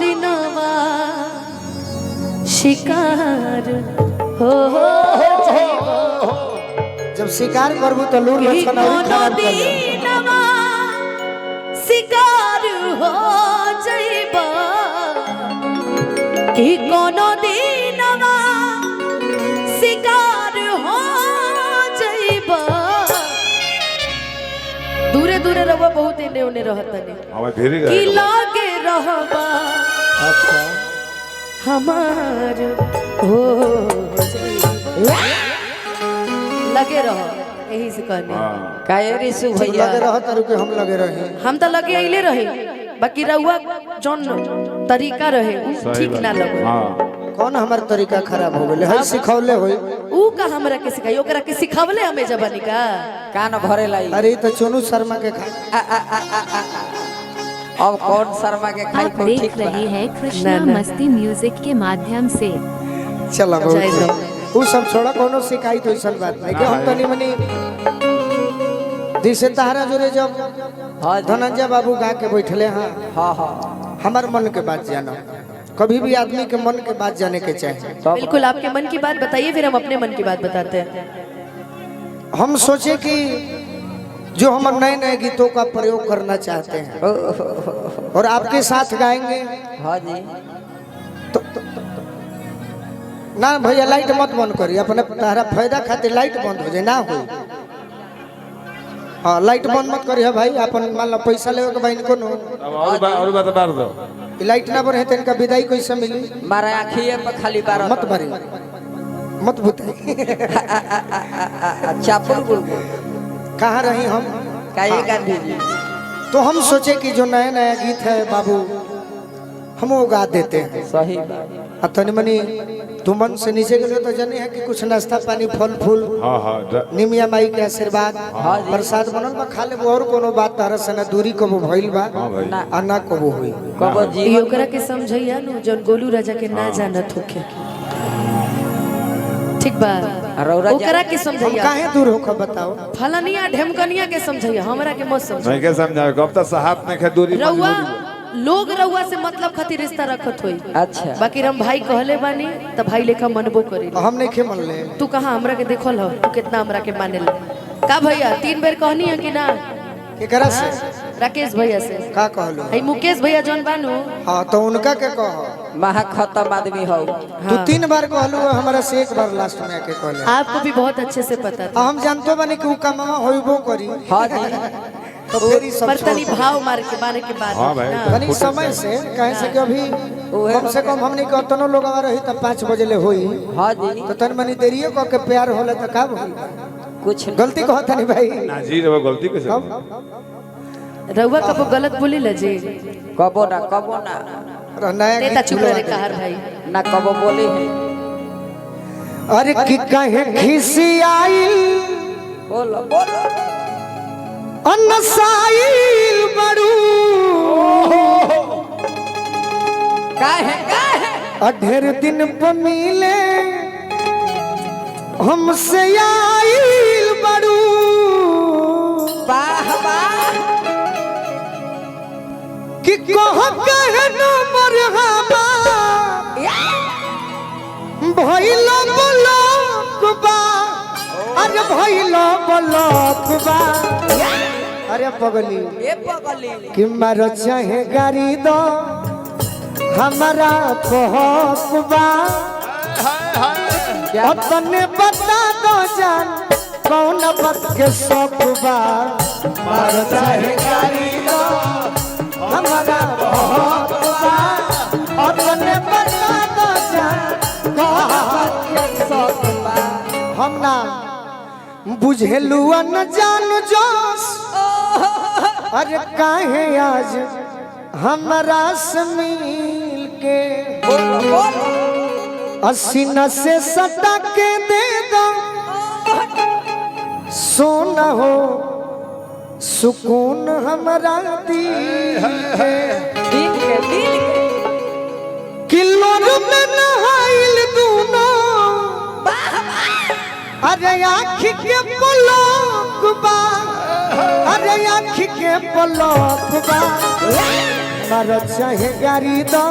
दिनवा शिकार हो जब शिकार करबू तो लूर लक्षण और खराब कर दे। दिनवा शिकार हो जइबा कि कोनो दिनवा शिकार हो जइबा। दूरे दूरे रहो बहुत इने उने रहतने हमें धीरे कि लागे रहबा अच्छा हमार हो लगे रहो यही से कहने काहे रे सु तुम भैया लगे रह तारू के हम लगे रहे। हम तो लगे अइले रहे बाकी रहुआ जौन तरीका रहे उ ठीक ना लगे। कौन हमार तरीका खराब हो गेले है सिखौले होई ऊ का हमरा के सिखाई ओकरा के सिखावले हमें जबानी का कान भरे लाई। अरे तो चोनू शर्मा के खा अब कौन शर्मा के खाई आप को देख ठीक रहे हैं कृष्णा ना, ना। मस्ती म्यूजिक के माध्यम से। चला जय जय। बहुत वो सब छोड़ा कोनो शिकायत तो ऐसा बात नहीं कि हम तनी मनी दिसे तारा जोरे जब हाँ धनंजय बाबू गा के बैठले हाँ हाँ हाँ हमार मन के बात जाना कभी भी आदमी के मन के बात जाने के चाहिए। बिल्कुल आपके मन की बात बताइए फिर हम अपने मन की बात बताते हैं। हम सोचे कि जो हम नए नए गीतों का प्रयोग करना चाहते हैं और आपके साथ गाएंगे हाँ जी ना भैया लाइट मत बंद करिए अपने तारा फायदा खातिर लाइट बंद हो जाए ना हो। हाँ लाइट बंद मत करिए भाई अपन मान लो पैसा लेवे के भाई इनको नो और बात मार दो लाइट ना बने तो इनका विदाई कैसे मिली मारा आँखिए पर खाली बार मत भरी मत भूताई चापुर बुलबुल कहाँ रही हम काहे गांधी जी तो हम सोचे कि जो नया नया गीत है बाबू हम वो गा देते हैं। सही बात तनी मनी तू मन से नीचे गए तो जाने है कि कुछ नाश्ता पानी फल फूल हाँ हाँ निमिया माई के आशीर्वाद प्रसाद बनल बा खा लेबो और कोनो बात तारा से ना दूरी को भइल बा ना आ ना कबो हुई कबो ये जीवन ओकरा के समझैया नु जौन गोलू राजा के ना जानत होखे ठीक बा रौरा ओकरा के हम समझैया काहे दूर होकर बताओ फलनिया ढेमकनिया के समझैया हमरा के मत समझ नहीं के समझाओ कब तक साहब ने के दूरी रउआ लोग रउआ से मतलब खातिर रिश्ता रखत होई अच्छा बाकी हम भाई कहले बानी त भाई लेखा मनबो करी हम नहीं खे मन ले तू कहाँ हमरा के देखल हो तू कितना हमरा के माने ले का भैया 3 बेर कहनी है कि ना केकरा से राकेश भैया से का कहलो हई मुकेश भैया जौन बानू हाँ तो उनका के कहो महा खत्म आदमी हो तू 3 बार कहलू हमारा से 1 बार लास्ट में आके कहले आपको भी बहुत अच्छे से पता था हम जानतो बानी कि उ कमावा होइबो करी हाँ जी तो फिर ही सब पर तनी छोड़ भाव मार के बारे के बाद हाँ भाई, ना। तनी समय से कहे से कि अभी कम से कम हमने के अतनो लोग रही त 5 बजे ले होई हाँ जी तो तन मनी देरियो क के प्यार होला त का होई कुछ गलती कहत नहीं भाई ना जी रे गलती कैसे रउआ कबो गलत बोली ल जी कबो ना नया ते गीत ता चुप चुलवा रहे दे। कहर भाई ना कबो बोली है अरे कि कहे खिसी आई बोलो बोलो अनसाइल बड़ू काहे अढेर दिन पे मिले हमसे आइल बड़ू वाह वाह कि कह कहे न मरहबा भइलो बलकबा अरे भइलो बलकबा अरे पगली ए पगली कि मारो चाहे गाड़ी दो हमारा कहबा अपने बता दो जान कौन बात के सबा मारो चाहे गाड़ी दो हमारा कहबा अपने बता दो जान कौन बात के सबा हम ना बुझेलू न जान जोश अरे काहे आज हमरा से मिल के असीना से सटा के दे दो सोना हो सुकून हमरा दिल के किलो में नहाइल दूनो अरे आँख के पलक बा अरे आँख के पलक बा मारो चाहे गारी दो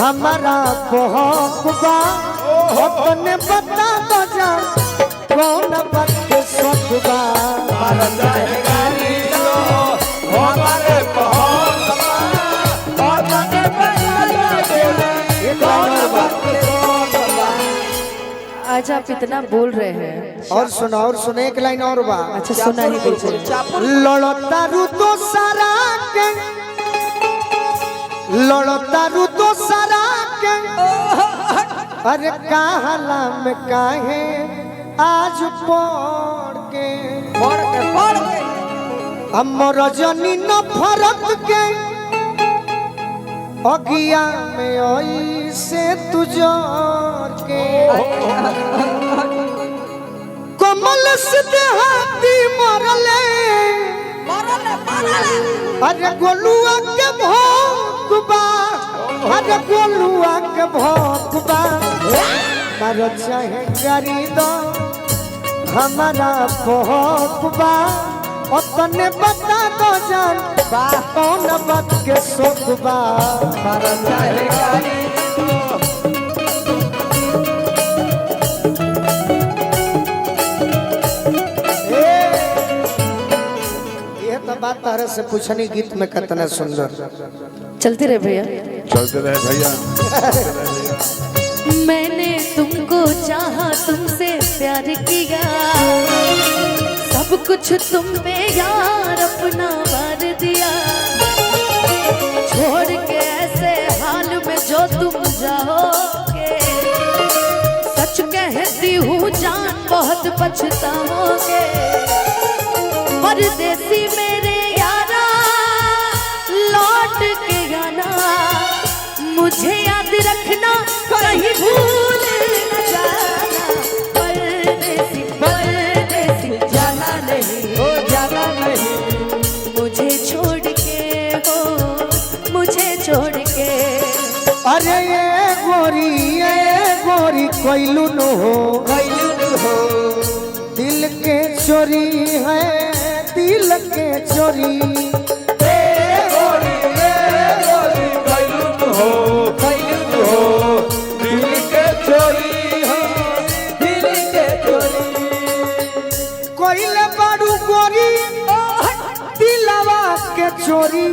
हमारा बहकबा अपने बता दो जा कौन बात के सोचबा मारो चाहे गारी दो हमारे बहकबा अपने बता दो कौन बात के सोचबा। आज आप इतना बोल रहे हैं। और सुनो और सुनो एक लाइन और बा। अच्छा सुना ही दीजिए। लड़तारू तो सारा के लड़तारू तो सारा के अरे कहला में काहे आज पड़ के हमर जनी न फरक के अगिया में आई से तुझर के कमल से देहाती मरले अरे गोलुआ के भोकबा अरे गोलुआ के भोकबा मारो चाहे गारी दो हमारा भोकबा अपने बता दो जान कौन बात के सोचबा मारो चाहे गारी बात तारा से पूछनी गीत में कितना सुंदर चलते रहे भैया। चलते रहे भैया। मैंने तुमको चाहा तुमसे प्यार किया सब कुछ तुम पे यार अपना वार दिया छोड़ के ऐसे हाल में जो तुम जाओगे सच कहती हूँ जान बहुत पछताओगे परदेसी मेरे यारा लौट के आना मुझे याद रखना कहीं भूल न जाना परदेसी परदेसी जाना नहीं हो जाना नहीं मुझे छोड़ के हो मुझे छोड़ के अरे ये गोरी कोइलू न हो दिल के चोरी है दिल के चोरी दिल के चोरी हो दिल के चोरी कोइले बारू गोरी दिलवा के चोरी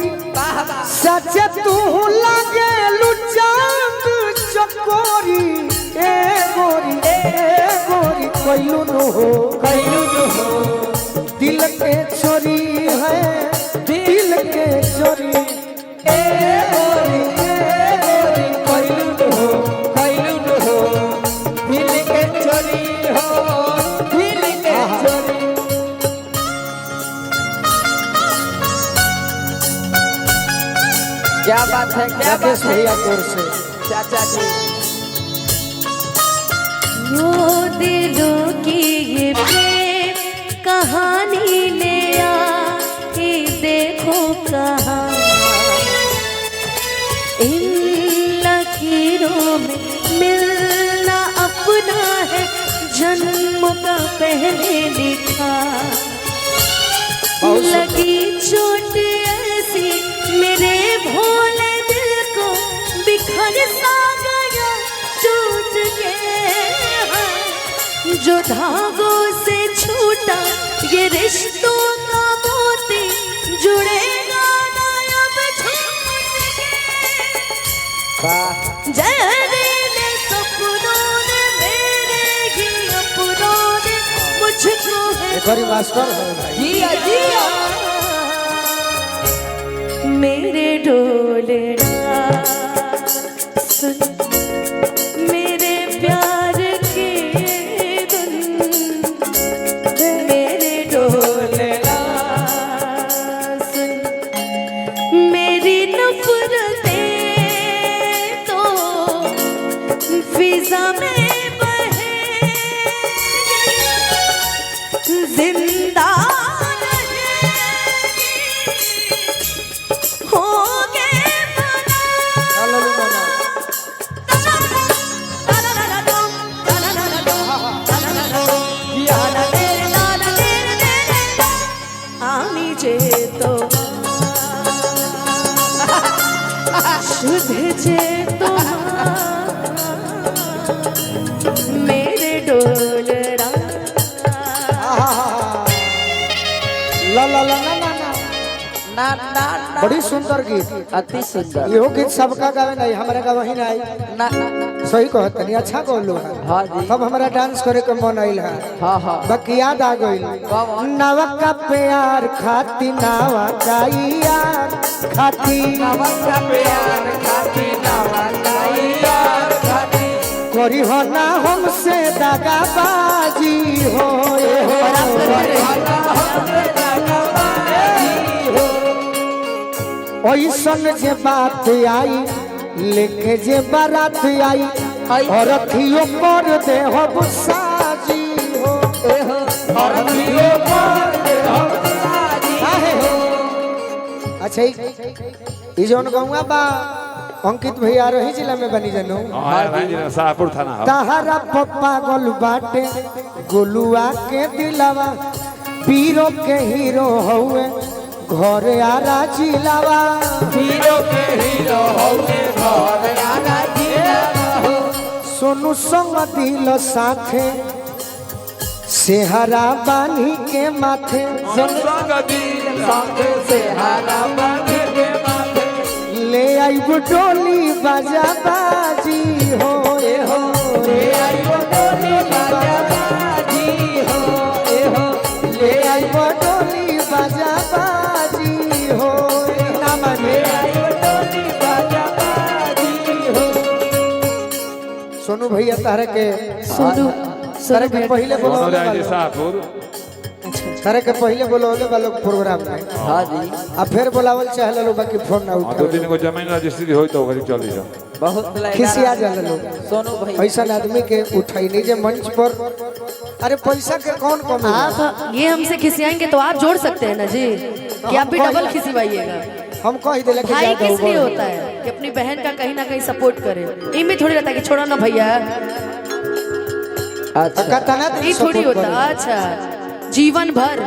सच तू लगे लुचांद चकोरी ए गोरी कोइलू न हो दिल के चोरी है दिल के चोरी ए गोरी कोइलू न हो दिल के चोरी हो दिल के चोरी। क्या बात है क्या बात है भैया कोर से चाचा जी वो दिलों की ये प्रेम कहानी ले आके देखो कहाँ इन लकीरों में मिलना अपना है जन्म का पहले लिखा लगी चोट ऐसी मेरे भोले दिल को बिखर सा गया टूट के जो धागों से छूटा ये रिश्तों का मोती जुड़ेगा ना अब छूट के जहरीले सपनों ने मेरे ही अपनों ने मुझको है एक बारी मास्टर है भाई जिया जिया मेरे डोलना सुन मेरे प्यार के धुन मेरे डोलना सुन मेरी नफरतें तो फिजा में बहे जिंदा मुझे तुम्हारा मेरे डोल ला ला ला ना ना ना ना ना ना बड़ी सुंदर गीत। अति सुंदर। इहो गीत सबका गावे नहीं, हमारे का वही नहीं। ना सही कहत नहीं, अच्छा कहलो है। हाँ जी। तब हमारा डांस करे के मन आइल है। हाँ हाँ बाकी याद आ गइल। नवा का प्यार खाती नावा का यार खाती नवा प्यार खाती नवा यार खाती करी हो ना हमसे दगाबाजी हो ऐसन जे बात आई लेके जे बारात आई और अथियो कर दे हो साजी हो और अथियो कर दे हो साजी हो। अच्छा ई जोन गौवा बा अंकित भैया रही जिला में बनी जनू शाहपुर थाना तहरा पप्पा गोल बाटे गोलुआ के दिलावा पीरो के हीरो हुए घर आरा जिलावा हीरो के हीरो होके घर आना जिलावा सोनू संग दिल साथे सेहरा बानी के माथे संग से हारा बांध के माथे ले आई डोली बाजा बाजी हो ए हो ले आई डोली बाजा बाजी हो ए हो ले आई डोली बाजा बाजी हो ना माने डोली बाजा बाजी हो। सोनू भैया तारे के सोनू तारे के पहले बोलो शाहपुर तारे के पहले बोलोले वालों प्रोग्राम में हाँ जी आ फिर बोलावल चाहे लो बाकी फोन ना दो उठा दिन को जमीन रजिस्ट्री होई तो ओकरी चली जा बहुत खिसिया जाला लोग सोनू भाई ऐसा आदमी के उठाई नहीं जे मंच पर। अरे पैसा के कौन कमी है? आप ये हमसे खिसियाएंगे तो आप जोड़ सकते हैं ना जी कि आप भी डबल खिसिवाइएगा। हम कह दिले कि भाई ज्यादा किस लिए ऊपर होता है कि अपनी बहन का कहीं ना कहीं सपोर्ट करे। इनमें थोड़ी रहता है कि छोड़ो ना भैया, अच्छा कतना दिन ये थोड़ी support होता। करे। अच्छा जीवन भर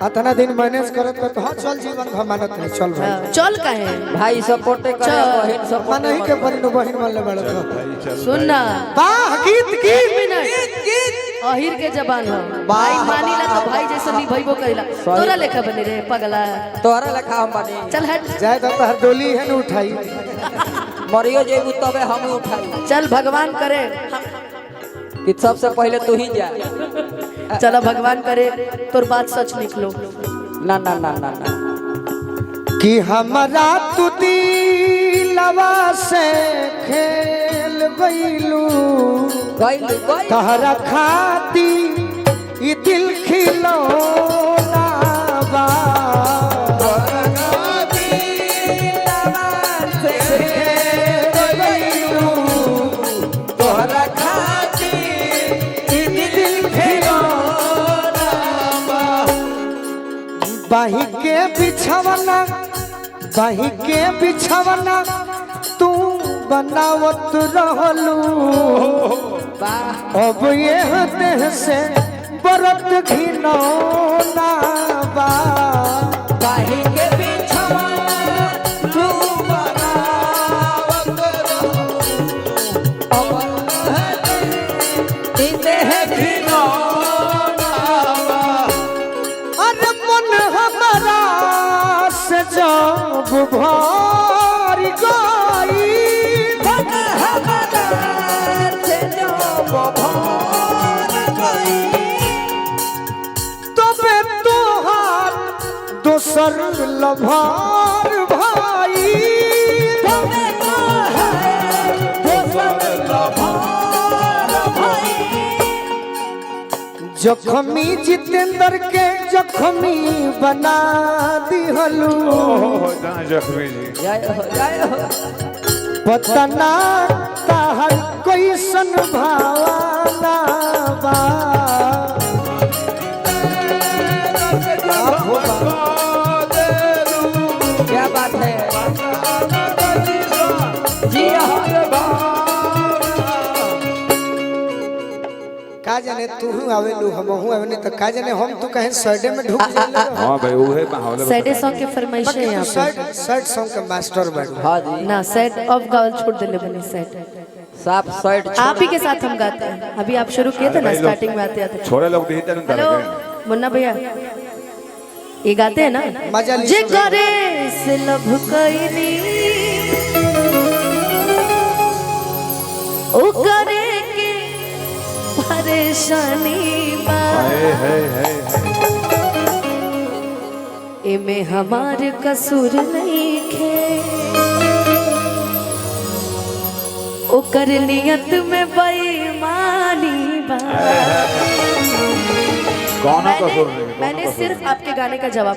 अतना दिन मैनेज करत तो हाँ चल जीवन भर मानत नहीं चल भाई चल कहे भाई सपोर्ट करे चल। बहन सपोर्ट मन ही के परिनो बहिन मन ले बड़ सुन ना वाह गीत एक मिनट अहिर के जबान हो भाई मानी ला तो भाई जैसे नहीं भाई वो करेला तोरा लेखा बने रे पगला तोहरा लेखा हम बनी चल हट जाए तो हर डोली है न उठाई मरियो जेबू तबे हम उठाई चल भगवान करे कि सबसे पहले तू ही जा। चलो भगवान करे तोर बात सच निकलो। ना ना ना ना ना कि हमारा तू दिलवा से खेल गईलू गइल गइल तहरा खाती ई दिल खिलौना बा तोहरा खाती दिल खिलौना बाही के बिछवना तू बनावत रहलू अब ये देह से बरत घिनौना बा बाही के बिछवाना तू बनावत अरे मन हमारा से जब भर गई तबे तोहार दोसर लभार भाई जखमी जितेंद्र के जखमी बना दिहलू जख्मी जी जय हो जय हो पता ना ताहर कैसन भावना बा क्या बात है जी का जाने तू आवे लू हम हूं आवे नहीं तो का जाने हम तू कहे साइडे में ढुक जाए हां भाई उहे माहौल सैडे सॉन्ग के फरमाइश है यहाँ पे सैड सॉन्ग का मास्टर बैठ हाँ जी ना सेट ऑफ गावल छोड़ देने बने सेट साफ शर्ट आप ही के साथ हम गाते हैं अभी आप शुरू किए थे ना स्टार्टिंग में आते आते छोरे लोग दी तन हेलो मुन्ना भैया ये गाते हैं ना मजा ली जे करे से लब कईनी ओ करे के परेशानी बा एमे हमार कसूर नहीं खे ओकर नियत में बेईमानी बा कौन कसूर नहीं मैंने सिर्फ आपके गाने का जवाब